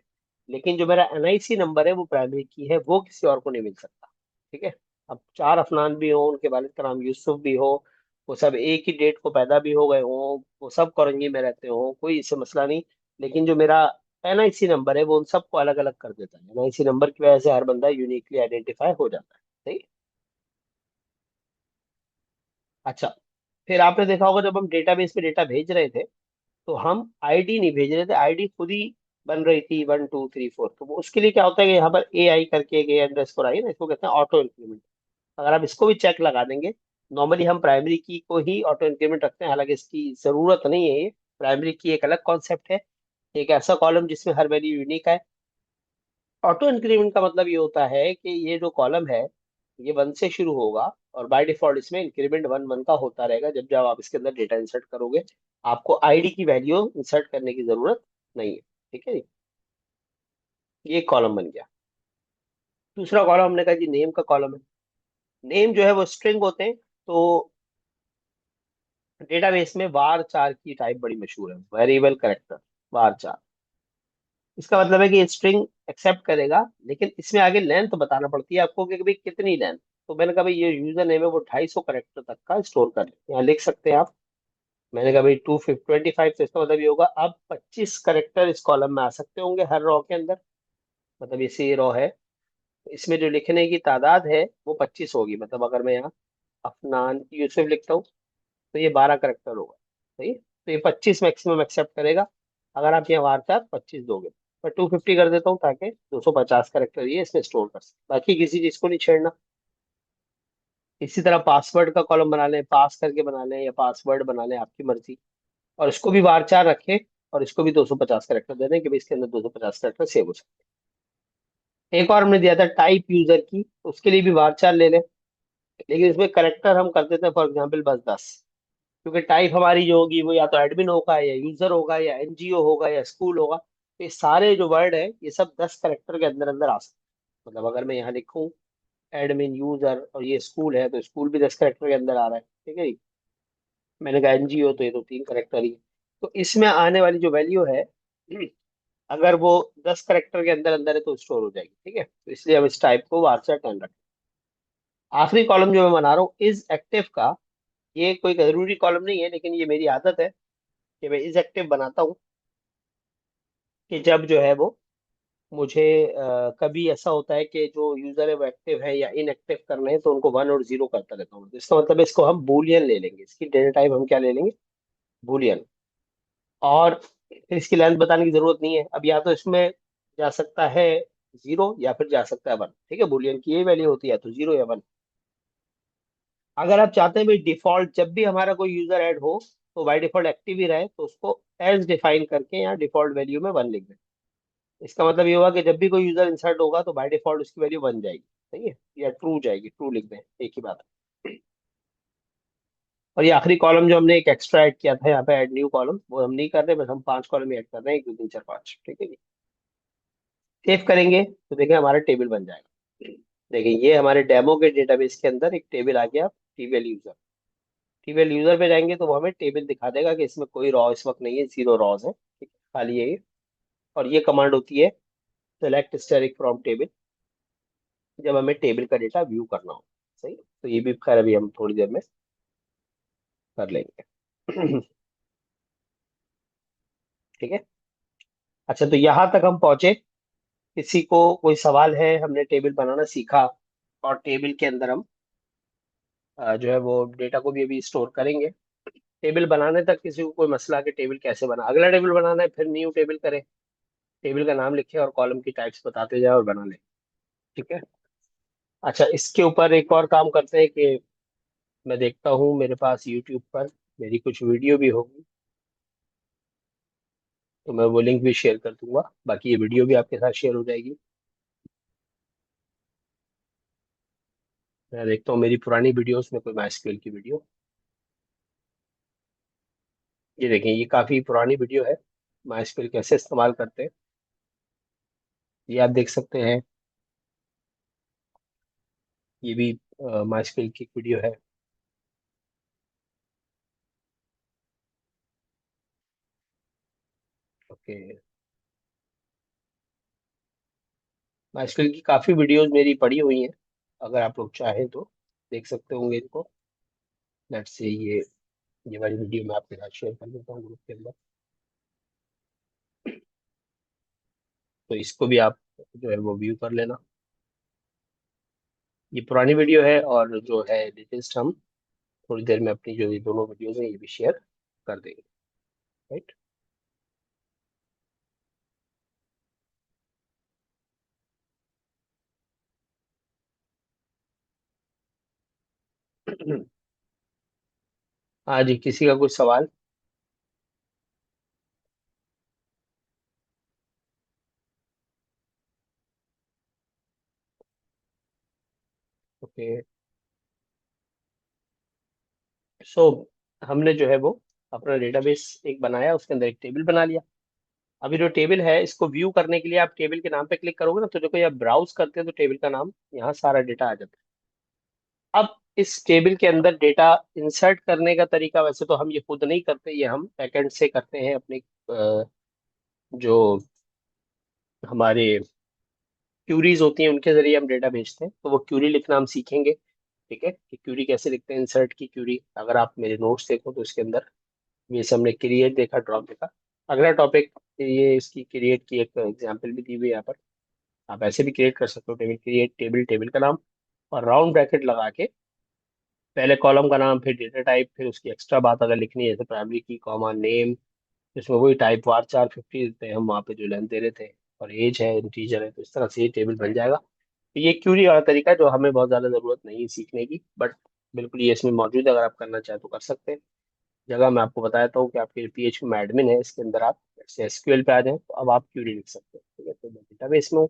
लेकिन जो मेरा NIC नंबर है वो प्राइमरी की है, वो किसी और को नहीं मिल सकता। ठीक है, अब 4 अफनान भी हो, उनके वालिद का नाम यूसुफ भी हो, वो सब एक ही डेट को पैदा भी हो गए हो, वो सब करंगी में रहते हो, कोई इससे मसला नहीं। लेकिन जो मेरा NIC नंबर है वो उन सबको अलग अलग कर देता है। NIC नंबर की वजह से हर बंदा यूनिकली आइडेंटिफाई हो जाता है। सही। अच्छा, फिर आपने देखा होगा जब हम डेटाबेस में डेटा भेज रहे थे तो हम आईडी नहीं भेज रहे थे, आईडी खुद ही बन रही थी 1 2 3 4। तो वो उसके लिए क्या होता है कि यहाँ पर AI करके एक A अंडरस्कोर आई है ना, इसको कहते हैं ऑटो इंक्रीमेंट। अगर आप इसको भी चेक लगा देंगे, नॉर्मली हम प्राइमरी की को ही ऑटो इंक्रीमेंट रखते हैं, हालांकि इसकी जरूरत नहीं है। ये प्राइमरी की एक अलग कॉन्सेप्ट है, एक ऐसा कॉलम जिसमें हर वैल्यू यूनिक है। ऑटो इंक्रीमेंट का मतलब ये होता है कि ये जो कॉलम है ये 1 से शुरू होगा, और बाय डिफॉल्ट इसमें इंक्रीमेंट 1 1 का होता रहेगा। जब जब आप इसके अंदर डेटा इंसर्ट करोगे, आपको आईडी की वैल्यू इंसर्ट करने की जरूरत नहीं है। ठीक है जी, ये कॉलम बन गया। दूसरा कॉलम हमने कहा जी नेम का कॉलम है। नेम जो है वो स्ट्रिंग होते हैं, तो डेटाबेस में वार चार की टाइप बड़ी मशहूर है, वेरिएबल कैरेक्टर वार चार। इसका मतलब है कि ये स्ट्रिंग एक्सेप्ट करेगा, लेकिन इसमें आगे लेंथ बताना पड़ती है आपको कि भाई कितनी लेंथ। तो मैंने कहा भाई ये यूजर नेम है वो 250 करेक्टर तक का स्टोर कर ले, यहाँ लिख सकते हैं आप। मैंने कहा भाई 225, तो इसका मतलब ये होगा अब 25 करेक्टर इस कॉलम में आ सकते होंगे हर रो के अंदर। मतलब ये रो है, इसमें जो लिखने की तादाद है वो 25 होगी। मतलब अगर मैं यहाँ अफनान यूसुफ लिखता हूँ तो ये 12 करेक्टर होगा। सही, तो ये 25 मैक्सिमम एक्सेप्ट करेगा अगर आप यहाँ वारचार 25 दोगे। मैं 250 कर देता हूँ ताकि 250 करेक्टर ये इसमें स्टोर कर सके, बाकी किसी चीज को नहीं छेड़ना। इसी तरह पासवर्ड का कॉलम बना लें, पास करके बना लें या पासवर्ड बना लें, आपकी मर्जी। और इसको भी वारचार रखें, और इसको भी 250 करेक्टर दे दें कि भाई इसके अंदर 250 करेक्टर सेव हो सकते हैं। एक और हमने दिया था टाइप यूजर की, उसके लिए भी वारचार ले लें, लेकिन इसमें करेक्टर हम कर देते हैं फॉर एग्जाम्पल बस 10। क्योंकि टाइप हमारी जो होगी वो या तो एडमिन होगा या यूजर होगा या एनजीओ होगा या स्कूल होगा, तो ये सारे जो वर्ड है ये सब 10 करेक्टर के अंदर अंदर आ सकते हैं। मतलब अगर मैं यहाँ लिखूं एडमिन यूजर और ये स्कूल है, तो स्कूल भी 10 करेक्टर के अंदर आ रहा है। ठीक है जी, मैंने कहा एनजीओ तो ये तो 3 करेक्टर ही है। तो इसमें आने वाली जो वैल्यू है अगर वो 10 करेक्टर के अंदर अंदर है तो स्टोर हो जाएगी। ठीक है, तो इसलिए हम इस टाइप को वारसा टर्न रखें। आखिरी कॉलम जो मैं बना रहा हूँ इज एक्टिव का, ये कोई जरूरी कॉलम नहीं है, लेकिन ये मेरी आदत है कि मैं इज एक्टिव बनाता हूँ कि जब जो है वो मुझे कभी ऐसा होता है कि जो यूजर है वो एक्टिव है या इनएक्टिव करना है, तो उनको 1 और 0 करता रहता हूँ। तो इसका मतलब है इसको हम बूलियन ले लेंगे, इसकी डेटा टाइप हम क्या ले लेंगे, बूलियन। और फिर इसकी लेंथ बताने की जरूरत नहीं है, अब या तो इसमें जा सकता है 0 या फिर जा सकता है 1। ठीक है, बूलियन की ये वैल्यू होती है या तो 0 या 1। अगर आप चाहते हैं भाई डिफॉल्ट जब भी हमारा कोई यूजर ऐड हो तो बाय डिफॉल्ट एक्टिव ही रहे, तो उसको एज डिफाइन करके यहाँ डिफॉल्ट वैल्यू में 1 लिख दें। इसका मतलब ये होगा कि जब भी कोई यूजर इंसर्ट होगा तो बाय डिफॉल्ट उसकी वैल्यू 1 जाएगी। सही है, या ट्रू जाएगी, ट्रू लिख दें, एक ही बात है। और ये आखिरी कॉलम जो हमने एक एक्स्ट्रा ऐड किया था यहाँ पे, ऐड न्यू कॉलम, वो हम नहीं कर रहे, बस हम 5 कॉलम ही ऐड कर रहे हैं, 1 2 3 4 5। ठीक है जी, सेव करेंगे तो देखिए हमारा टेबल बन जाएगा। देखिए ये हमारे डेमो के डेटाबेस के अंदर एक टेबल आ गया, टीवीएल यूजर। टीवीएल यूजर पे जाएंगे तो वो हमें टेबल दिखा देगा कि इसमें कोई रॉ इस वक्त नहीं है, 0 रॉज है। ठीक है, खाली है ये। और ये कमांड होती है सेलेक्ट स्टेरिक फ्रॉम टेबल, जब हमें टेबल का डेटा व्यू करना हो। सही, तो ये भी खैर अभी हम थोड़ी देर में कर लेंगे। ठीक है, अच्छा तो यहाँ तक हम पहुंचे। किसी को कोई सवाल है, हमने टेबल बनाना सीखा, और टेबल के अंदर हम जो है वो डेटा को भी अभी स्टोर करेंगे। टेबल बनाने तक किसी को कोई मसला कि टेबल कैसे बना, अगला टेबल बनाना है फिर न्यू टेबल करें, टेबल का नाम लिखे और कॉलम की टाइप्स बताते जाए और बना ले। ठीक है, अच्छा इसके ऊपर एक और काम करते हैं कि मैं देखता हूँ मेरे पास यूट्यूब पर मेरी कुछ वीडियो भी होगी, तो मैं वो लिंक भी शेयर कर दूंगा, बाकी ये वीडियो भी आपके साथ शेयर हो जाएगी। मैं देखता हूँ मेरी पुरानी वीडियोस में कोई माइस्क्वेल की वीडियो। ये देखें, ये काफ़ी पुरानी वीडियो है, माइस्क्वेल कैसे इस्तेमाल करते हैं ये आप देख सकते हैं। ये भी माइस्क्वेल की वीडियो है। ओके, माइस्क्वेल की काफ़ी वीडियोस मेरी पड़ी हुई हैं, अगर आप लोग चाहें तो देख सकते होंगे इनको। लेट्स से ये वाली वीडियो मैं आपके साथ शेयर कर देता हूँ ग्रुप के अंदर, तो इसको भी आप जो है वो व्यू कर लेना। ये पुरानी वीडियो है, और जो है लेटेस्ट हम थोड़ी देर में अपनी जो ये दोनों वीडियोस हैं ये भी शेयर कर देंगे। राइट, हाँ जी, किसी का कुछ सवाल? ओके। सो हमने जो है वो अपना डेटाबेस एक बनाया, उसके अंदर एक टेबल बना लिया। अभी जो टेबल है इसको व्यू करने के लिए आप टेबल के नाम पे क्लिक करोगे ना, तो देखो ये आप ब्राउज करते हैं तो टेबल का नाम, यहाँ सारा डेटा आ जाता है। अब इस टेबल के अंदर डेटा इंसर्ट करने का तरीका, वैसे तो हम ये खुद नहीं करते, ये हम बैकएंड से करते हैं अपने जो हमारे क्यूरीज होती हैं उनके जरिए हम डेटा भेजते हैं। तो वो क्यूरी लिखना हम सीखेंगे। ठीक है, कि क्यूरी कैसे लिखते हैं, इंसर्ट की क्यूरी। अगर आप मेरे नोट्स देखो तो इसके अंदर ये से हमने क्रिएट देखा, ड्रॉप देखा। अगला टॉपिक, ये इसकी क्रिएट की एक एग्जांपल भी दी हुई है यहाँ पर। आप ऐसे भी क्रिएट कर सकते हो, टेबल क्रिएट, टेबल, टेबल का नाम और राउंड ब्रैकेट लगा के पहले कॉलम का नाम, फिर डेटा टाइप, फिर उसकी एक्स्ट्रा बात अगर लिखनी है जैसे प्राइमरी की, कॉमा, नेम, इसमें वही टाइप वार 450 देते हैं हम वहाँ पे जो लेंथ दे रहे थे, और एज है, इंटीजर है। तो इस तरह से ये टेबल बन जाएगा। तो ये क्यूरी वाला तरीका है जो हमें बहुत ज़्यादा ज़रूरत नहीं है सीखने की, बट बिल्कुल ये इसमें मौजूद है, अगर आप करना चाहें तो कर सकते हैं। जगह मैं आपको बताता हूँ कि आपके PHP में एडमिन है, इसके अंदर आप SQL पे आ जाएं तो अब आप क्यूरी लिख सकते हैं। ठीक है, तो मैं डेटाबेस में हूँ।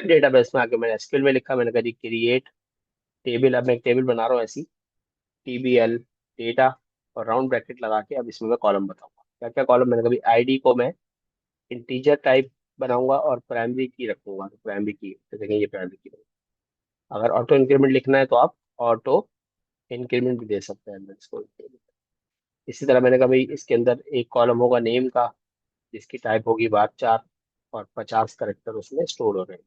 डेटाबेस में आके मैंने SQL में लिखा, मैंने कहा जी क्रिएट टेबल। अब मैं एक टेबल बना रहा हूँ ऐसी, TBL डेटा, और राउंड ब्रैकेट लगा के अब इसमें मैं कॉलम बताऊंगा। क्या क्या कॉलम? मैंने कभी आईडी को मैं इंटीजर टाइप बनाऊंगा और प्राइमरी की रखूंगा, तो प्राइमरी की तो देखें ये प्राइमरी की। अगर ऑटो इंक्रीमेंट लिखना है तो आप ऑटो इंक्रीमेंट भी दे सकते हैं अंदर इसको। इसी तरह मैंने कहा भाई इसके अंदर एक कॉलम होगा नेम का, जिसकी टाइप होगी बार चार, और 50 करेक्टर उसमें स्टोर हो रहे हैं।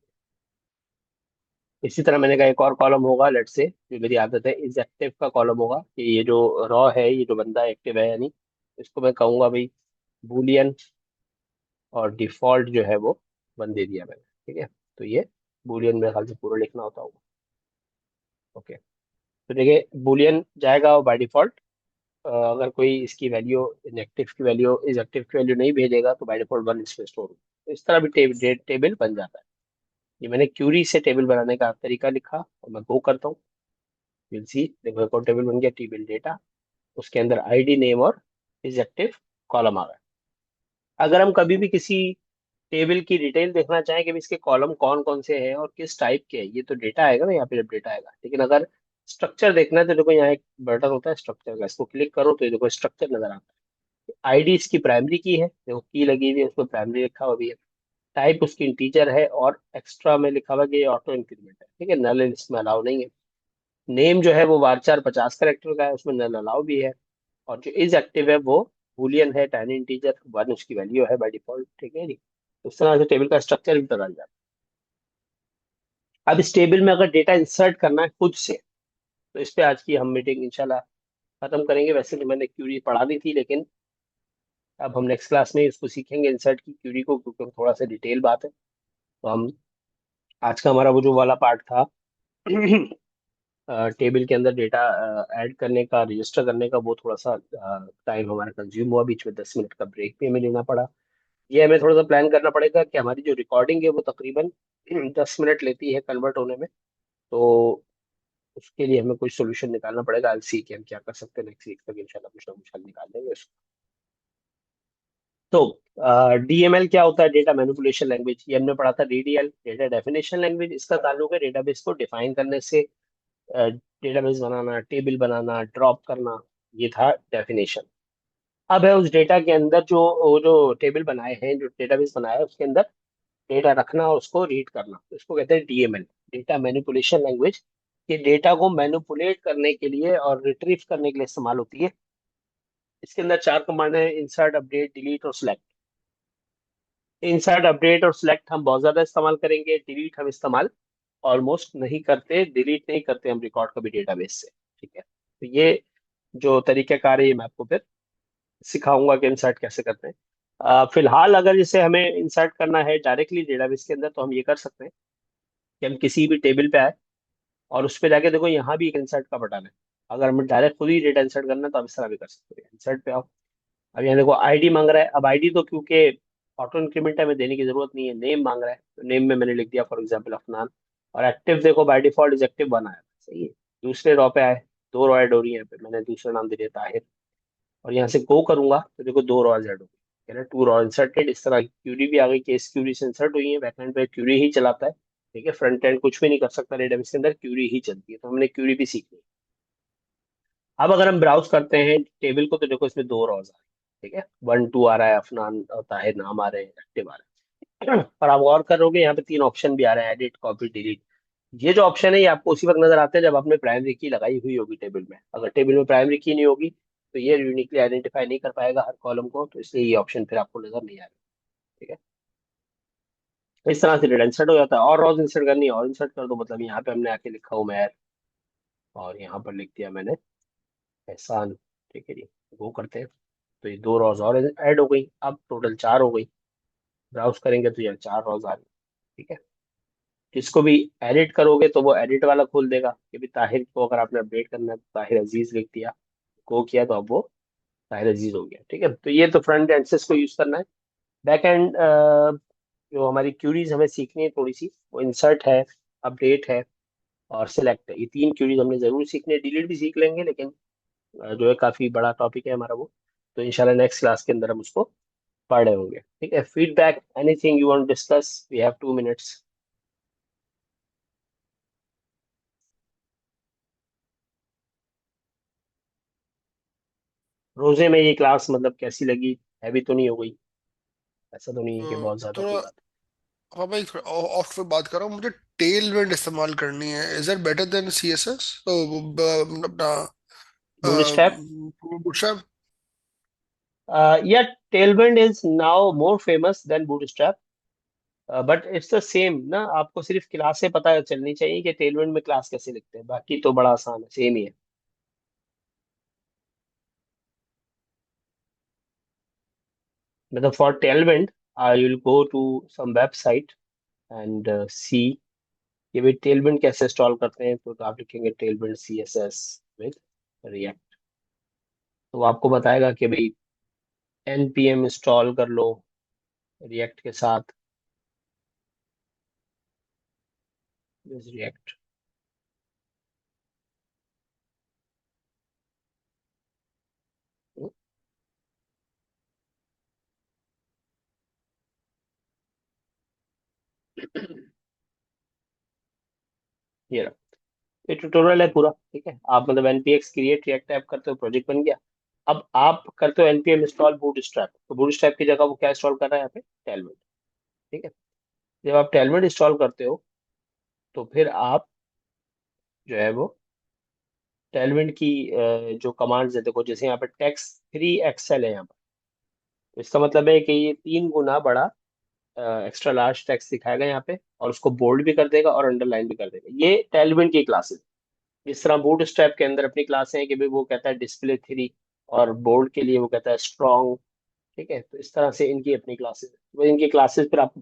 इसी तरह मैंने कहा एक और कॉलम होगा, लेट से जो मेरी आदत है इज एक्टिव का कॉलम होगा, कि ये जो रॉ है, ये जो बंदा एक्टिव है यानी, इसको मैं कहूंगा भाई बूलियन, और डिफॉल्ट जो है वो वन दे दिया मैंने। ठीक है, तो ये बूलियन मेरे ख्याल से पूरा लिखना होता होगा। ओके, तो देखिए बूलियन जाएगा और बाय डिफॉल्ट अगर कोई इसकी वैल्यू, इनएक्टिव की वैल्यू, इज एक्टिव की वैल्यू नहीं भेजेगा तो बाय डिफॉल्ट वन इसमें स्टोर होगा। तो इस तरह भी टेबल बन जाता है। ये मैंने क्यूरी से टेबल बनाने का तरीका लिखा और मैं गो करता हूँ। विल सी, देखो एक और टेबल बन गया, टेबल डेटा, उसके अंदर आईडी, नेम और इज एक्टिव कॉलम आ रहा है। अगर हम कभी भी किसी टेबल की डिटेल देखना चाहें कि भी इसके कॉलम कौन कौन से हैं और किस टाइप के हैं, ये तो डेटा आएगा ना यहाँ पे जब डेटा आएगा। लेकिन अगर स्ट्रक्चर देखना है तो देखो यहाँ एक बटन होता है स्ट्रक्चर का, इसको क्लिक करो तो ये देखो स्ट्रक्चर नजर आता है। आईडी इसकी प्राइमरी की है, देखो की लगी हुई है, उसको प्राइमरी लिखा हुआ भी है। टाइप उसकी इंटीजर है, और एक्स्ट्रा में लिखा हुआ कि ये ऑटो इंक्रीमेंट है। ठीक है, नल इसमें अलाउ नहीं है। नेम जो है वो वारचार 50 करेक्टर का है, उसमें नल अलाउ भी है। और जो इज एक्टिव है वो बूलियन है, टाइनी इंटीजर वन उसकी वैल्यू है बाय डिफॉल्ट। ठीक है जी, उस तरह से टेबल का स्ट्रक्चर भी बदल जाता है। अब इस टेबल में अगर डेटा इंसर्ट करना है खुद से, तो इस पे आज की हम मीटिंग इंशाल्लाह खत्म करेंगे। वैसे तो मैंने क्यूरी पढ़ा दी थी, लेकिन अब हम नेक्स्ट क्लास में इसको सीखेंगे इंसर्ट की क्यूरी को, क्योंकि थोड़ा सा डिटेल बात है। तो हम आज का हमारा वो जो वाला पार्ट था टेबल के अंदर डेटा ऐड करने का, रजिस्टर करने का, वो थोड़ा सा टाइम हमारा कंज्यूम हुआ, बीच में 10 मिनट का ब्रेक भी हमें लेना पड़ा। ये हमें थोड़ा सा प्लान करना पड़ेगा कि हमारी जो रिकॉर्डिंग है वो तकरीबन 10 मिनट लेती है कन्वर्ट होने में। तो उसके लिए हमें कोई सोल्यूशन निकालना पड़ेगा। आज सी के हम क्या कर सकते हैं, नेक्स्ट वीक तक इंशाल्लाह कुछ ना कुछ हल निकाल देंगे उसको। तो DML क्या होता है, डेटा मैनिपुलेशन लैंग्वेज, ये हमने पढ़ा था। DDL डेटा डेफिनेशन लैंग्वेज, इसका ताल्लुक है डेटाबेस को डिफाइन करने से। डेटाबेस बनाना, टेबल बनाना, ड्रॉप करना, ये था डेफिनेशन। अब है उस डेटा के अंदर जो वो जो टेबल बनाए हैं, जो डेटाबेस बनाया है उसके अंदर डेटा रखना और उसको रीड करना, इसको कहते हैं DML, डेटा मैनिपुलेशन लैंग्वेज। ये डेटा को मैनिपुलेट करने के लिए और रिट्रीव करने के लिए इस्तेमाल होती है। इसके अंदर चार कमांड है, इंसर्ट, अपडेट, डिलीट और सिलेक्ट। इंसर्ट, अपडेट और सिलेक्ट हम बहुत ज्यादा इस्तेमाल करेंगे। डिलीट हम इस्तेमाल ऑलमोस्ट नहीं करते, डिलीट नहीं करते हम रिकॉर्ड कभी डेटाबेस से। ठीक है, तो ये जो तरीकाकार है ये मैं आपको फिर सिखाऊंगा कि इंसर्ट कैसे करते हैं। फिलहाल अगर जैसे हमें इंसर्ट करना है डायरेक्टली डेटाबेस के अंदर, तो हम ये कर सकते हैं कि हम किसी भी टेबल पे आए और उस पे जाके देखो यहाँ भी एक इंसर्ट का बटन है। अगर हमें डायरेक्ट खुद ही डेटा इंसर्ट करना है तो आप इस तरह भी कर सकते हैं। इंसर्ट पे आओ, अब यहाँ देखो आईडी मांग रहा है। अब आईडी तो क्योंकि ऑटो इंक्रीमेंट है, हमें देने की जरूरत नहीं है। नेम मांग रहा है, तो नेम में मैंने लिख दिया फॉर एग्जाम्पल अफनान। और एक्टिव देखो बाय डिफॉल्ट इज एक्टिव बना है, सही है। दूसरे रॉ पे आए, दो रॉ ऐड हो रही है यहाँ पे, मैंने दूसरा नाम दे दिया ताहिर। और यहाँ से गो करूंगा तो देखो दो रॉज ऐड हो गई, कह रहा टू रॉ इंसर्टेड। इस तरह क्यूरी भी आ गई, केस क्यूरी से इंसर्ट हुई है, बैकएंड पे क्यूरी ही चलाता है। ठीक है, फ्रंट एंड कुछ भी नहीं कर सकता डेटाबेस के अंदर, क्यूरी ही चलती है, तो हमने क्यूरी भी सीखनी है। अब अगर हम ब्राउज करते हैं टेबल को तो देखो इसमें दो रॉज आ रही है। ठीक है, 1 2 आ रहा है, अफनान और ताहिर नाम आ रहे हैं, एक्टिव आ रहे हैं। पर आप गौर करोगे यहाँ पे तीन ऑप्शन भी आ रहे हैं, एडिट, कॉपी, डिलीट। ये जो ऑप्शन है ये आपको उसी वक्त नजर आते हैं जब आपने प्राइमरी की लगाई हुई होगी टेबल में। अगर टेबल में प्राइमरी की नहीं होगी तो ये यूनिकली आइडेंटिफाई नहीं कर पाएगा हर कॉलम को, तो इसलिए ये ऑप्शन फिर आपको नजर नहीं आएगा। ठीक है, इस तरह से डेटा इंसर्ट हो जाता है। और रॉज इंसर्ट करनी है और इंसर्ट कर दो, मतलब यहाँ पे हमने आके लिखा उमैर और यहाँ पर लिख दिया मैंने एहसान। ठीक है जी, वो करते हैं तो ये दो रॉज और ऐड हो गई, अब टोटल चार हो गई। ब्राउज करेंगे तो ये चार रॉज आ रही। ठीक है, इसको भी एडिट करोगे तो वो एडिट वाला खोल देगा कि भी ताहिर को अगर आपने अपडेट करना है तो ताहिर अजीज लिख दिया, को किया तो अब वो ताहिर अजीज हो गया। ठीक है, तो ये तो फ्रंट एंड से इसको यूज करना है। बैक एंड जो हमारी क्यूरीज हमें सीखनी है थोड़ी सी, वो इंसर्ट है, अपडेट है और सिलेक्ट है। ये तीन क्यूरीज हमने जरूर सीखनी है, डिलीट भी सीख लेंगे लेकिन जो है काफी बड़ा टॉपिक है हमारा वो, तो इंशाल्लाह नेक्स्ट क्लास के अंदर हम उसको पढ़ रहे होंगे। ठीक है, feedback, anything you want to discuss, we have 2 minutes। रोजे में ये क्लास मतलब कैसी लगी? हैवी तो नहीं हो गई? ऐसा तो नहीं है कि बहुत ज्यादा कोई थोड़ा, बात? हाँ भाई, थोड़ा ऑफ पे बात कर रहा हूँ। मुझे टेल वेंट इस्तेमाल करनी है। Is it better than C S S? अपना बूटस्ट्रैप, बूटस्ट्रैप। या Tailwind is now more famous than Bootstrap, but it's the same ना। आपको सिर्फ क्लासें पता चलनी चाहिए कि टेलविंड में क्लास कैसे लिखते हैं, बाकी तो बड़ा आसान है, सेम ही है। मतलब for Tailwind I will go to some website and see कि भाई टेलविंड कैसे इंस्टॉल करते हैं, तो आप लिखेंगे Tailwind C S S with React, तो वो आपको बताएगा कि भाई npm इंस्टॉल कर लो रिएक्ट के साथ, रिएक्ट। ये रहा, ये ट्यूटोरियल है पूरा। ठीक है, आप मतलब npx क्रिएट रिएक्ट ऐप करते हो, प्रोजेक्ट बन गया। अब आप करते हो npm इंस्टॉल बूटस्ट्रैप, तो बूटस्ट्रैप की जगह वो क्या इंस्टॉल कर रहा है यहाँ पे? टेलविंड। ठीक है, जब आप टेलविंड इंस्टॉल करते हो तो फिर आप जो है वो टेलविंड की जो कमांड्स है, देखो जैसे यहाँ पे टेक्स्ट 3 XL है यहाँ पर, तो इसका मतलब है कि ये 3 गुना बड़ा एक्स्ट्रा लार्ज टेक्स्ट दिखाएगा यहाँ पे, और उसको बोल्ड भी कर देगा और अंडरलाइन भी कर देगा। ये टेलविंड की क्लासेस। जिस तरह बूट स्ट्रैप के अंदर अपनी क्लासें हैं कि भाई वो कहता है डिस्प्ले 3 और बोर्ड के लिए वो कहता है स्ट्रॉन्ग। ठीक है, तो इस तरह से इनकी अपनी क्लासेस, वो इनकी क्लासेस फिर आपको